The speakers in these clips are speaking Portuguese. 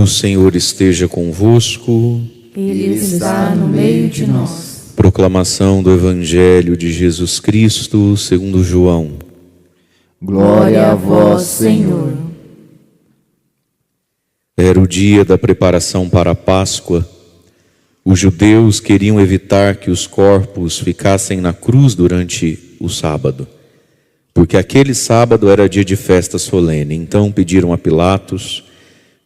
O Senhor esteja convosco. Ele está no meio de nós. Proclamação do Evangelho de Jesus Cristo segundo João. Glória a vós, Senhor. Era o dia da preparação para a Páscoa. Os judeus queriam evitar que os corpos ficassem na cruz durante o sábado, porque aquele sábado era dia de festa solene. Então pediram a Pilatos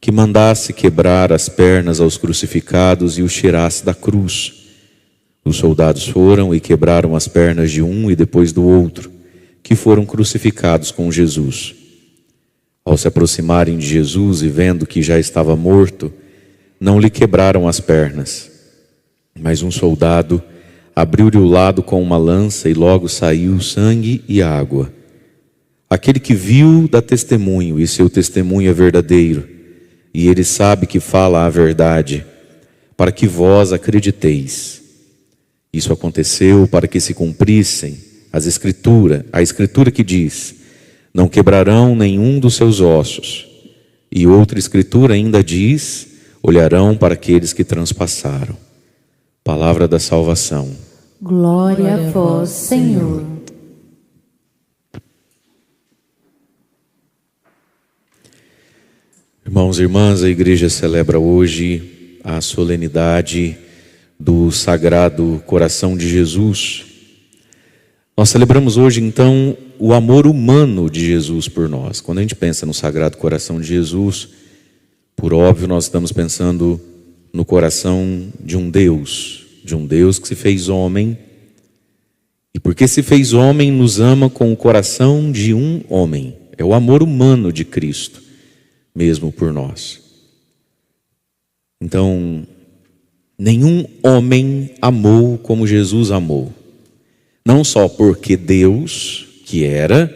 que mandasse quebrar as pernas aos crucificados e os tirasse da cruz. Os soldados foram e quebraram as pernas de um e depois do outro, que foram crucificados com Jesus. Ao se aproximarem de Jesus e vendo que já estava morto, não lhe quebraram as pernas. Mas um soldado abriu-lhe o lado com uma lança e logo saiu sangue e água. Aquele que viu dá testemunho, e seu testemunho é verdadeiro, e ele sabe que fala a verdade, para que vós acrediteis. Isso aconteceu para que se cumprissem a escritura que diz: não quebrarão nenhum dos seus ossos. E outra escritura ainda diz: olharão para aqueles que transpassaram. Palavra da salvação. Glória a vós, Senhor. Irmãos e irmãs, a igreja celebra hoje a solenidade do Sagrado Coração de Jesus. Nós celebramos hoje, então, o amor humano de Jesus por nós. Quando a gente pensa no Sagrado Coração de Jesus, por óbvio, nós estamos pensando no coração de um Deus que se fez homem. E porque se fez homem, nos ama com o coração de um homem. É o amor humano de Cristo, mesmo por nós. Então, nenhum homem amou como Jesus amou. Não só porque Deus, que era,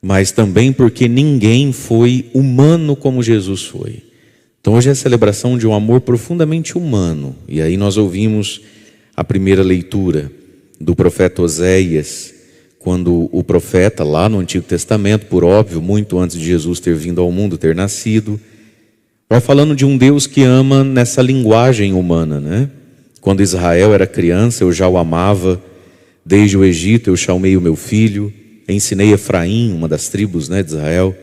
mas também porque ninguém foi humano como Jesus foi. Então hoje é a celebração de um amor profundamente humano. E aí nós ouvimos a primeira leitura do profeta Oséias, quando o profeta, lá no Antigo Testamento, por óbvio, muito antes de Jesus ter vindo ao mundo, ter nascido, vai falando de um Deus que ama nessa linguagem humana, né? Quando Israel era criança, eu já o amava. Desde o Egito eu chamei o meu filho, ensinei Efraim, uma das tribos, né, de Israel,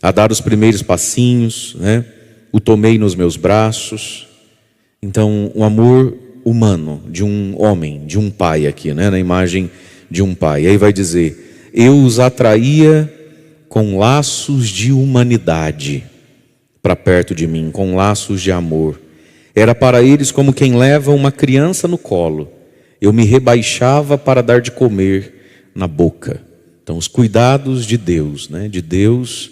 a dar os primeiros passinhos, né? O tomei nos meus braços. Então, um amor humano de um homem, de um pai aqui, né? Na imagem de um pai. E aí vai dizer: eu os atraía com laços de humanidade para perto de mim, com laços de amor. Era para eles como quem leva uma criança no colo. Eu me rebaixava para dar de comer na boca. Então, os cuidados de Deus, né? De Deus,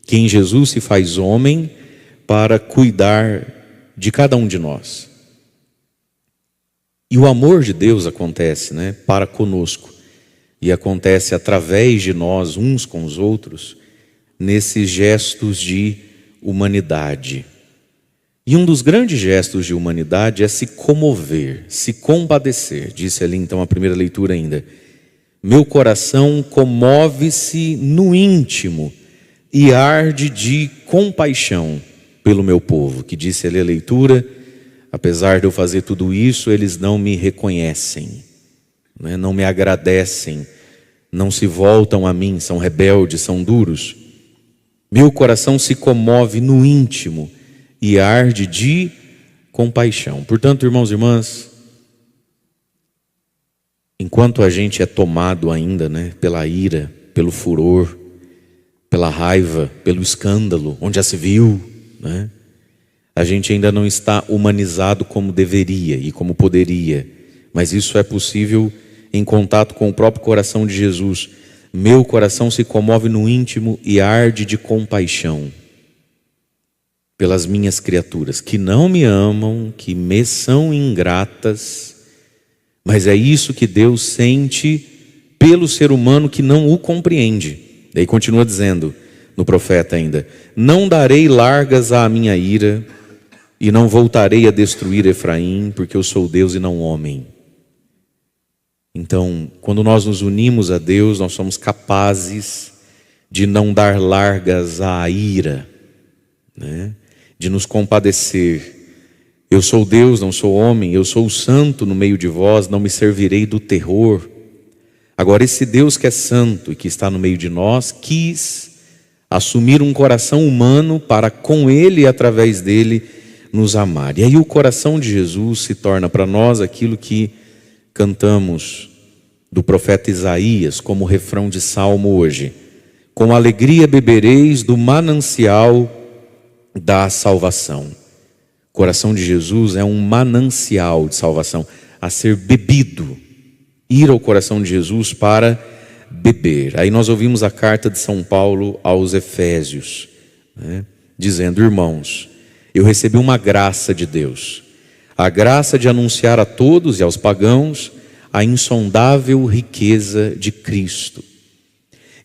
que em Jesus se faz homem para cuidar de cada um de nós. E o amor de Deus acontece, né, para conosco. E acontece através de nós, uns com os outros, nesses gestos de humanidade. E um dos grandes gestos de humanidade é se comover, se compadecer. Disse ali então a primeira leitura ainda: meu coração comove-se no íntimo e arde de compaixão pelo meu povo. Que disse ali a leitura: apesar de eu fazer tudo isso, eles não me reconhecem, né? Não me agradecem, não se voltam a mim, são rebeldes, são duros. Meu coração se comove no íntimo e arde de compaixão. Portanto, irmãos e irmãs, enquanto a gente é tomado ainda, né, pela ira, pelo furor, pela raiva, pelo escândalo, onde já se viu, né, a gente ainda não está humanizado como deveria e como poderia. Mas isso é possível em contato com o próprio coração de Jesus. Meu coração se comove no íntimo e arde de compaixão pelas minhas criaturas, que não me amam, que me são ingratas. Mas é isso que Deus sente pelo ser humano que não o compreende. Daí continua dizendo no profeta ainda: não darei largas à minha ira e não voltarei a destruir Efraim, porque eu sou Deus e não homem. Então, quando nós nos unimos a Deus, nós somos capazes de não dar largas à ira, né? de nos compadecer. Eu sou Deus, não sou homem, eu sou o santo no meio de vós, não me servirei do terror. Agora, esse Deus que é santo e que está no meio de nós, quis assumir um coração humano para com Ele e através dele nos amar. E aí o coração de Jesus se torna para nós aquilo que cantamos do profeta Isaías como refrão de salmo hoje. Com alegria bebereis do manancial da salvação. O coração de Jesus é um manancial de salvação a ser bebido. Ir ao coração de Jesus para beber. Aí nós ouvimos a carta de São Paulo aos Efésios, né, dizendo: irmãos, eu recebi uma graça de Deus, a graça de anunciar a todos e aos pagãos a insondável riqueza de Cristo.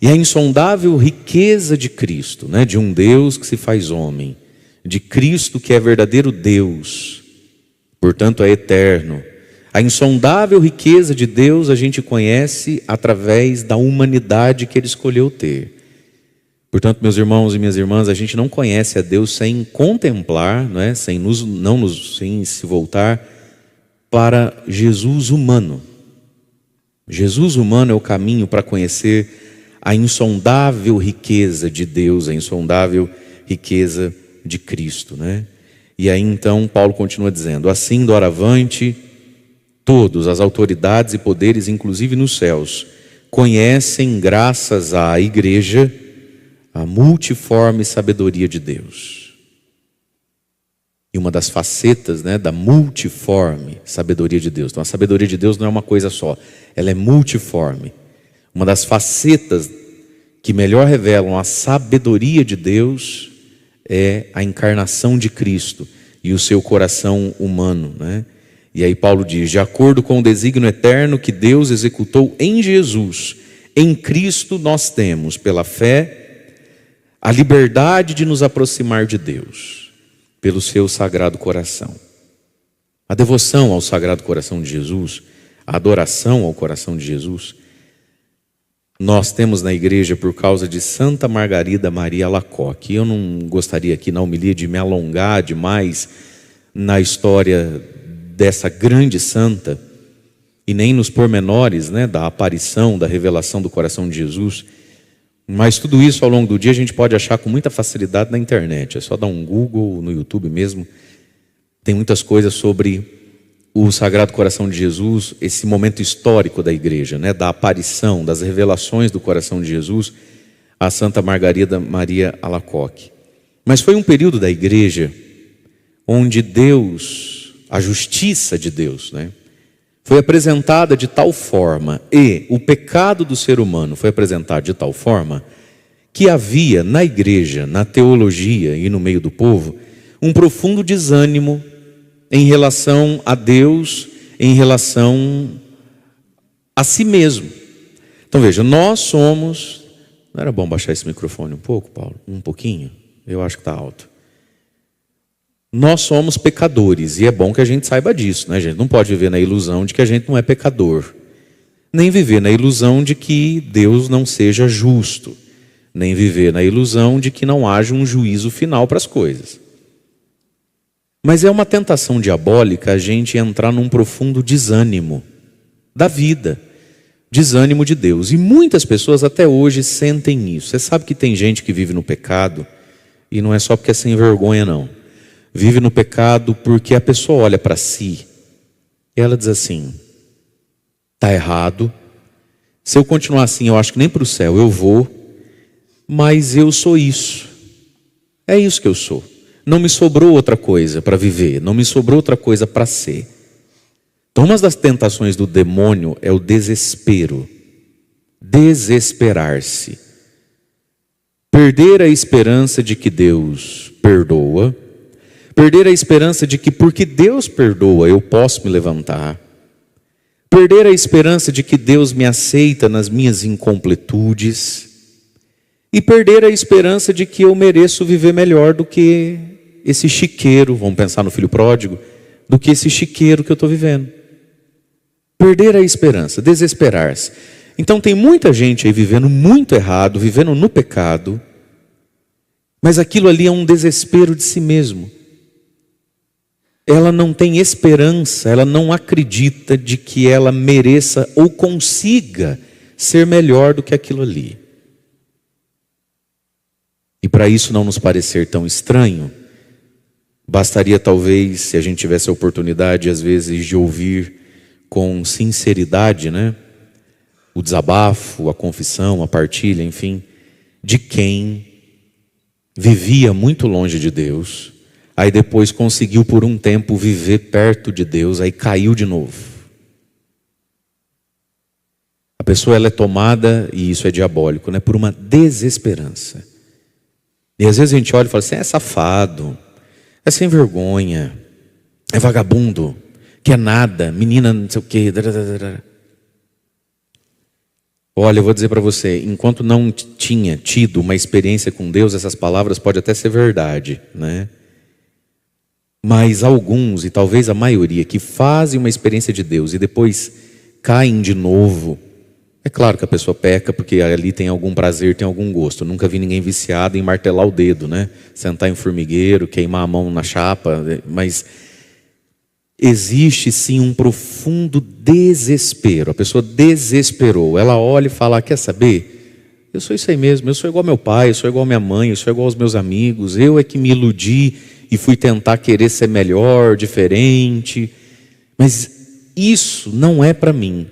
E a insondável riqueza de Cristo, né, de um Deus que se faz homem, de Cristo que é verdadeiro Deus, portanto é eterno. A insondável riqueza de Deus a gente conhece através da humanidade que Ele escolheu ter. Portanto, meus irmãos e minhas irmãs, a gente não conhece a Deus sem contemplar, não é? sem se voltar para Jesus humano. Jesus humano é o caminho para conhecer a insondável riqueza de Deus, a insondável riqueza de Cristo, né? E aí então Paulo continua dizendo: assim doravante todos, as autoridades e poderes, inclusive nos céus, conhecem, graças à igreja, a multiforme sabedoria de Deus. E uma das facetas, né, da multiforme sabedoria de Deus. Então a sabedoria de Deus não é uma coisa só, ela é multiforme. Uma das facetas que melhor revelam a sabedoria de Deus é a encarnação de Cristo e o seu coração humano, né? E aí Paulo diz: de acordo com o desígnio eterno que Deus executou em Jesus, em Cristo nós temos, pela fé, a liberdade de nos aproximar de Deus, pelo seu sagrado coração. A devoção ao sagrado coração de Jesus, a adoração ao coração de Jesus, nós temos na igreja por causa de Santa Margarida Maria Alacoque. Eu não gostaria aqui na homilia de me alongar demais na história dessa grande santa, e nem nos pormenores, né, da aparição, da revelação do coração de Jesus, mas tudo isso ao longo do dia a gente pode achar com muita facilidade na internet. É só dar um Google, no YouTube mesmo, tem muitas coisas sobre o Sagrado Coração de Jesus, esse momento histórico da igreja, né, da aparição, das revelações do coração de Jesus a Santa Margarida Maria Alacoque. Mas foi um período da igreja onde Deus, a justiça de Deus, né, foi apresentada de tal forma, e o pecado do ser humano foi apresentado de tal forma, que havia na igreja, na teologia e no meio do povo, um profundo desânimo em relação a Deus, em relação a si mesmo. Então veja, nós somos... Não era bom baixar esse microfone um pouco, Paulo? Um pouquinho? Eu acho que está alto. Nós somos pecadores, e é bom que a gente saiba disso, né? A gente não pode viver na ilusão de que a gente não é pecador, nem viver na ilusão de que Deus não seja justo, nem viver na ilusão de que não haja um juízo final para as coisas. Mas é uma tentação diabólica a gente entrar num profundo desânimo da vida, desânimo de Deus, e muitas pessoas até hoje sentem isso. Você sabe que tem gente que vive no pecado, e não é só porque é sem vergonha não. Vive no pecado porque a pessoa olha para si e ela diz assim: está errado, se eu continuar assim eu acho que nem para o céu eu vou, mas eu sou isso, é isso que eu sou, não me sobrou outra coisa para viver, não me sobrou outra coisa para ser. Então uma das tentações do demônio é o desespero, desesperar-se, perder a esperança de que Deus perdoa, perder a esperança de que porque Deus perdoa eu posso me levantar, perder a esperança de que Deus me aceita nas minhas incompletudes, e perder a esperança de que eu mereço viver melhor do que esse chiqueiro, vamos pensar no filho pródigo, do que esse chiqueiro que eu estou vivendo. Perder a esperança, desesperar-se. Então tem muita gente aí vivendo muito errado, vivendo no pecado, Mas aquilo ali é um desespero de si mesmo. Ela não tem esperança, ela não acredita de que ela mereça ou consiga ser melhor do que aquilo ali. E para isso não nos parecer tão estranho, bastaria talvez, se a gente tivesse a oportunidade às vezes de ouvir com sinceridade, né, o desabafo, a confissão, a partilha, enfim, de quem vivia muito longe de Deus, aí depois conseguiu por um tempo viver perto de Deus, aí caiu de novo. A pessoa ela é tomada, e isso é diabólico, né, por uma desesperança. E às vezes a gente olha e fala assim, é safado, é sem vergonha, é vagabundo, que é nada, menina não sei o quê. Olha, eu vou dizer para você, enquanto não tinha tido uma experiência com Deus, essas palavras podem até ser verdade, né? Mas alguns, e talvez a maioria, que fazem uma experiência de Deus e depois caem de novo, é claro que a pessoa peca porque ali tem algum prazer, tem algum gosto. Eu nunca vi ninguém viciado em martelar o dedo, né? Sentar em formigueiro, queimar a mão na chapa, mas existe sim um profundo desespero. A pessoa desesperou, ela olha e fala, quer saber? Eu sou isso aí mesmo, eu sou igual ao meu pai, eu sou igual à minha mãe, eu sou igual aos meus amigos, eu é que me iludi e fui tentar querer ser melhor, diferente, mas isso não é para mim.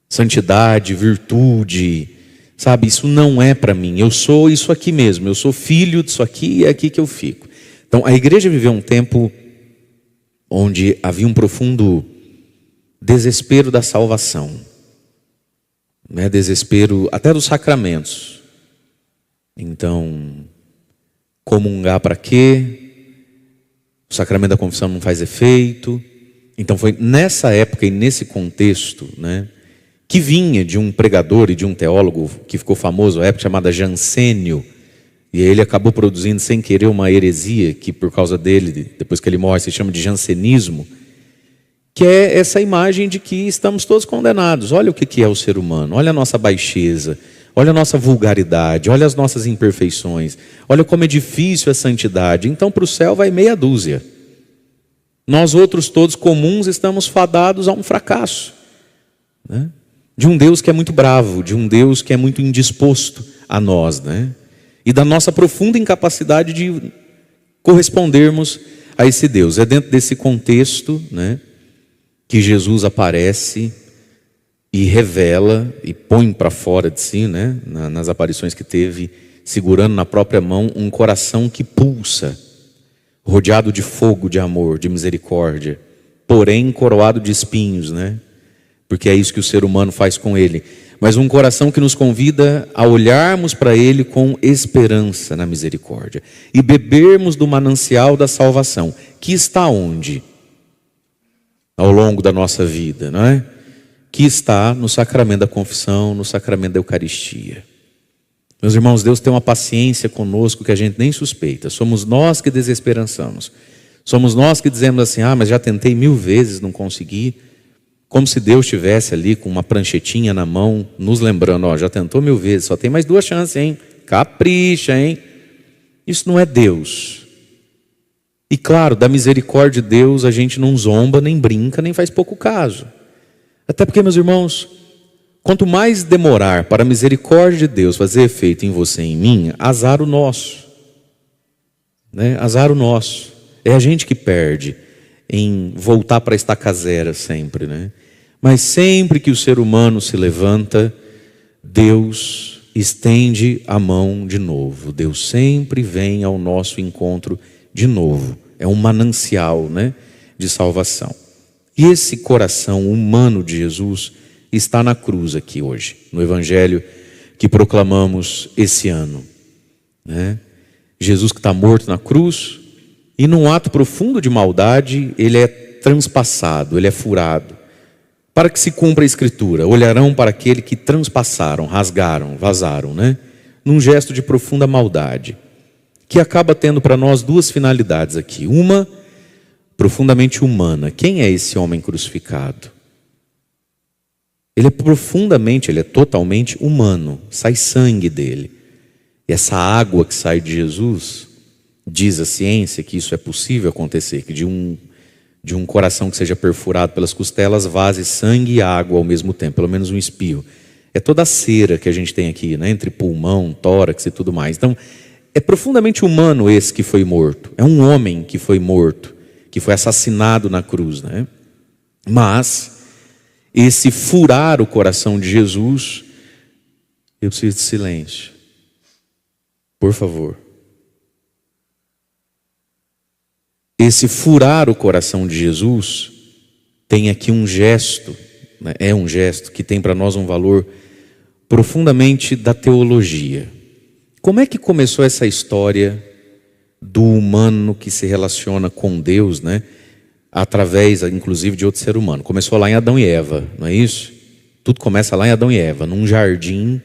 Santidade, virtude, sabe, isso não é para mim, eu sou isso aqui mesmo, eu sou filho disso aqui e é aqui que eu fico. Então a igreja viveu um tempo onde havia um profundo desespero da salvação, né? Desespero até dos sacramentos. Então, comungar para quê? O sacramento da confissão não faz efeito. Então foi nessa época e nesse contexto, né, que vinha de um pregador e de um teólogo que ficou famoso à época, chamado Jansênio, e ele acabou produzindo sem querer uma heresia que por causa dele, depois que ele morre, se chama de jansenismo, que é essa imagem de que estamos todos condenados. Olha o que é o ser humano, olha a nossa baixeza, olha a nossa vulgaridade, olha as nossas imperfeições, olha como é difícil a santidade. Então para o céu vai meia dúzia. Nós outros todos comuns estamos fadados a um fracasso, né? De um Deus que é muito bravo, de um Deus que é muito indisposto a nós, né? E da nossa profunda incapacidade de correspondermos a esse Deus. É dentro desse contexto, né, que Jesus aparece e revela e põe para fora de si, né, nas aparições que teve, segurando na própria mão um coração que pulsa, rodeado de fogo, de amor, de misericórdia, porém coroado de espinhos, né? Porque é isso que o ser humano faz com ele. Mas um coração que nos convida a olharmos para ele com esperança na misericórdia e bebermos do manancial da salvação, que está onde? Ao longo da nossa vida, não é? Que está no sacramento da confissão, no sacramento da Eucaristia. Meus irmãos, Deus tem uma paciência conosco que a gente nem suspeita. Somos nós que desesperançamos. Somos nós que dizemos assim, mas já tentei 1000 vezes, não consegui. Como se Deus estivesse ali com uma pranchetinha na mão, nos lembrando, já tentou 1000 vezes, só tem mais 2 chances, hein? Capricha, hein? Isso não é Deus. E claro, da misericórdia de Deus a gente não zomba, nem brinca, nem faz pouco caso. Até porque, meus irmãos, quanto mais demorar para a misericórdia de Deus fazer efeito em você e em mim, azar o nosso, né? Azar o nosso. É a gente que perde em voltar para a estaca zero sempre, né? Mas sempre que o ser humano se levanta, Deus estende a mão de novo. Deus sempre vem ao nosso encontro de novo. É um manancial, né, de salvação. E esse coração humano de Jesus está na cruz aqui hoje, no Evangelho que proclamamos esse ano, né? Jesus que está morto na cruz e num ato profundo de maldade, ele é transpassado, ele é furado. Para que se cumpra a Escritura, olharão para aquele que transpassaram, rasgaram, vazaram, né? Num gesto de profunda maldade, que acaba tendo para nós 2 finalidades aqui. Uma, profundamente humana. Quem é esse homem crucificado? Ele é totalmente humano, sai sangue dele. essa água que sai de Jesus, diz a ciência que isso é possível acontecer, que de um coração que seja perfurado pelas costelas vaze sangue e água ao mesmo tempo, pelo menos um espirro. É toda a cera que a gente tem aqui, né, entre pulmão, tórax e tudo mais. Então, é profundamente humano esse que foi morto. É um homem que foi morto, que foi assassinado na cruz, né? Mas esse furar o coração de Jesus, eu preciso de silêncio. Por favor. Esse furar o coração de Jesus tem aqui um gesto, né? É um gesto que tem para nós um valor profundamente da teologia. Como é que começou essa história do humano que se relaciona com Deus, né? Através, inclusive, de outro ser humano? Começou lá em Adão e Eva, não é isso? Tudo começa lá em Adão e Eva, num jardim.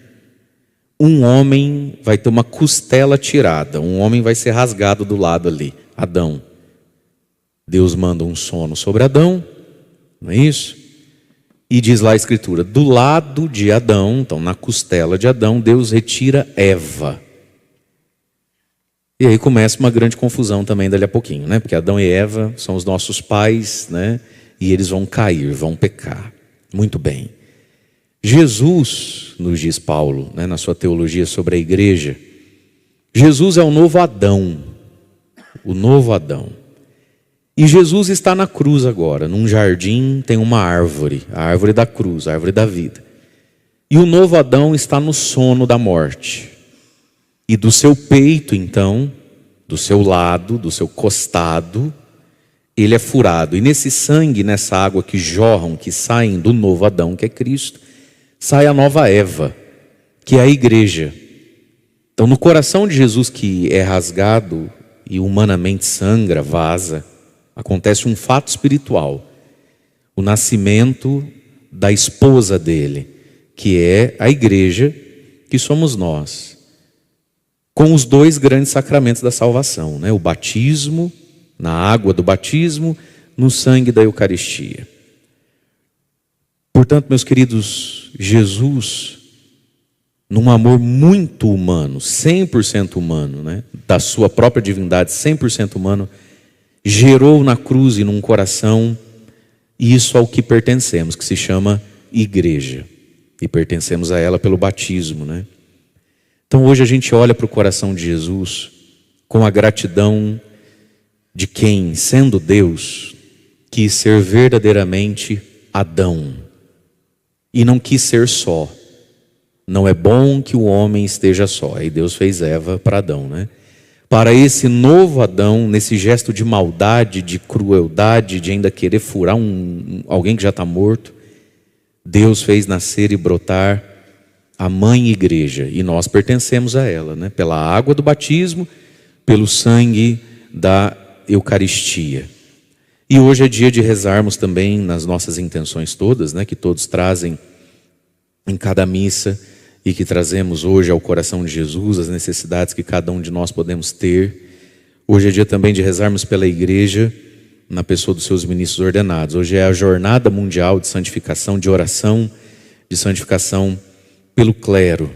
Um homem vai ter uma costela tirada, um homem vai ser rasgado do lado ali, Adão. Deus manda um sono sobre Adão, não é isso? E diz lá a Escritura, do lado de Adão, então na costela de Adão, Deus retira Eva. E aí começa uma grande confusão também dali a pouquinho, né? Porque Adão e Eva são os nossos pais, né? E eles vão cair, vão pecar. Muito bem. Jesus, nos diz Paulo, né, na sua teologia sobre a igreja, Jesus é o novo Adão. O novo Adão. E Jesus está na cruz agora, num jardim tem uma árvore, a árvore da cruz, a árvore da vida. E o novo Adão está no sono da morte. E do seu peito, então, do seu lado, do seu costado, ele é furado. E nesse sangue, nessa água que jorram, que saem do novo Adão, que é Cristo, sai a nova Eva, que é a igreja. Então, no coração de Jesus que é rasgado e humanamente sangra, vaza, acontece um fato espiritual, o nascimento da esposa dele, que é a igreja, que somos nós, com os dois grandes sacramentos da salvação, né? O batismo, na água do batismo, no sangue da Eucaristia. Portanto, meus queridos, Jesus, num amor muito humano, 100% humano, né? Da sua própria divindade, 100% humano, gerou na cruz e num coração isso ao que pertencemos, que se chama igreja. E pertencemos a ela pelo batismo, né? Então hoje a gente olha para o coração de Jesus com a gratidão de quem, sendo Deus, quis ser verdadeiramente Adão. E não quis ser só. Não é bom que o homem esteja só. Aí Deus fez Eva para Adão, né? Para esse novo Adão, nesse gesto de maldade, de crueldade, de ainda querer furar alguém que já está morto, Deus fez nascer e brotar a mãe igreja, e nós pertencemos a ela, né? Pela água do batismo, pelo sangue da Eucaristia. E hoje é dia de rezarmos também nas nossas intenções todas, né? Que todos trazem em cada missa, e que trazemos hoje ao coração de Jesus, as necessidades que cada um de nós podemos ter. Hoje é dia também de rezarmos pela igreja, na pessoa dos seus ministros ordenados. Hoje é a jornada mundial de santificação, de oração, de santificação pelo clero,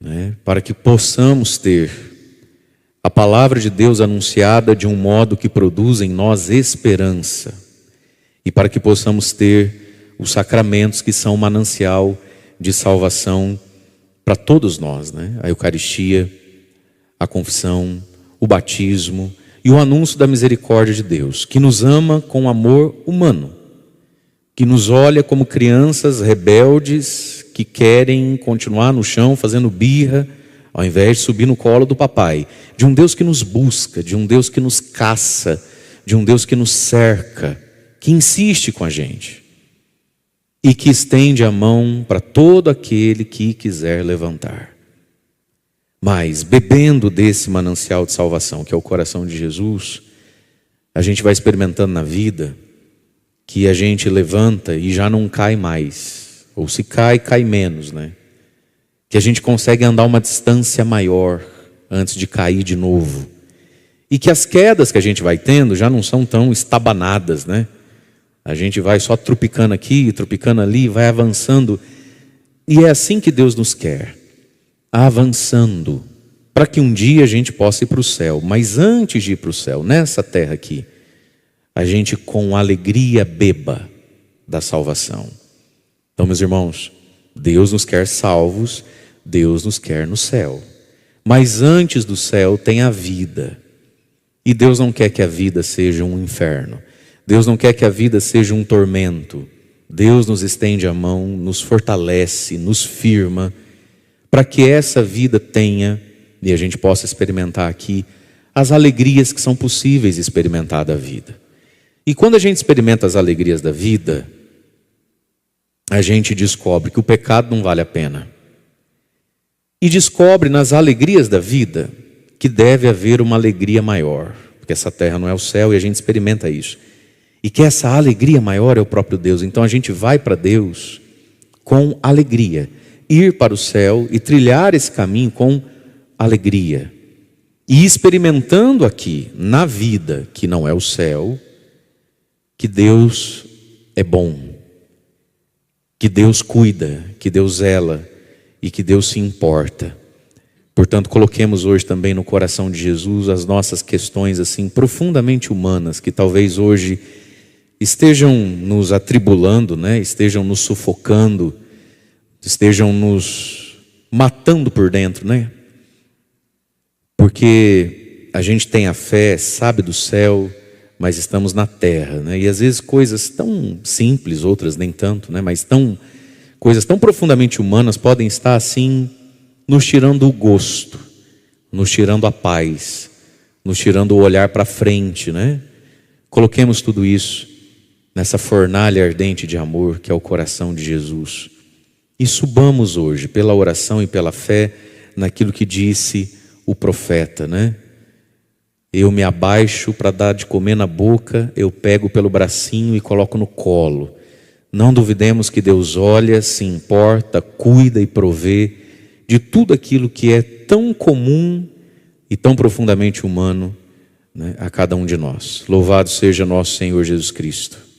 né? Para que possamos ter a palavra de Deus anunciada de um modo que produz em nós esperança, e para que possamos ter os sacramentos que são manancial de salvação para todos nós, né? A Eucaristia, a confissão, o batismo e o anúncio da misericórdia de Deus, que nos ama com amor humano, que nos olha como crianças rebeldes que querem continuar no chão fazendo birra, ao invés de subir no colo do papai, de um Deus que nos busca, de um Deus que nos caça, de um Deus que nos cerca, que insiste com a gente e que estende a mão para todo aquele que quiser levantar. Mas, bebendo desse manancial de salvação, que é o coração de Jesus, a gente vai experimentando na vida que a gente levanta e já não cai mais, ou se cai, cai menos, né? Que a gente consegue andar uma distância maior antes de cair de novo. E que as quedas que a gente vai tendo já não são tão estabanadas, né? A gente vai só tropicando aqui, tropicando ali, vai avançando. E é assim que Deus nos quer, avançando, para que um dia a gente possa ir para o céu. Mas antes de ir para o céu, nessa terra aqui, a gente com alegria beba da salvação. Então, meus irmãos, Deus nos quer salvos, Deus nos quer no céu. Mas antes do céu tem a vida. E Deus não quer que a vida seja um inferno. Deus não quer que a vida seja um tormento. Deus nos estende a mão, nos fortalece, nos firma, para que essa vida tenha, e a gente possa experimentar aqui, as alegrias que são possíveis experimentar da vida. E quando a gente experimenta as alegrias da vida, a gente descobre que o pecado não vale a pena. E descobre nas alegrias da vida que deve haver uma alegria maior, porque essa terra não é o céu e a gente experimenta isso. E que essa alegria maior é o próprio Deus. Então a gente vai para Deus com alegria, ir para o céu e trilhar esse caminho com alegria. E experimentando aqui, na vida que não é o céu, que Deus é bom, que Deus cuida, que Deus zela e que Deus se importa. Portanto, coloquemos hoje também no coração de Jesus as nossas questões assim profundamente humanas, que talvez hoje estejam nos atribulando, né? Estejam nos sufocando, estejam nos matando por dentro, né? Porque a gente tem a fé, sabe do céu, mas estamos na terra, né? E às vezes coisas tão simples, outras nem tanto, né? Mas coisas tão profundamente humanas podem estar assim, nos tirando o gosto, nos tirando a paz, nos tirando o olhar para frente, né? Coloquemos tudo isso nessa fornalha ardente de amor que é o coração de Jesus. E subamos hoje, pela oração e pela fé, naquilo que disse o profeta, né? Eu me abaixo para dar de comer na boca, eu pego pelo bracinho e coloco no colo. Não duvidemos que Deus olha, se importa, cuida e provê de tudo aquilo que é tão comum e tão profundamente humano, né, a cada um de nós. Louvado seja nosso Senhor Jesus Cristo.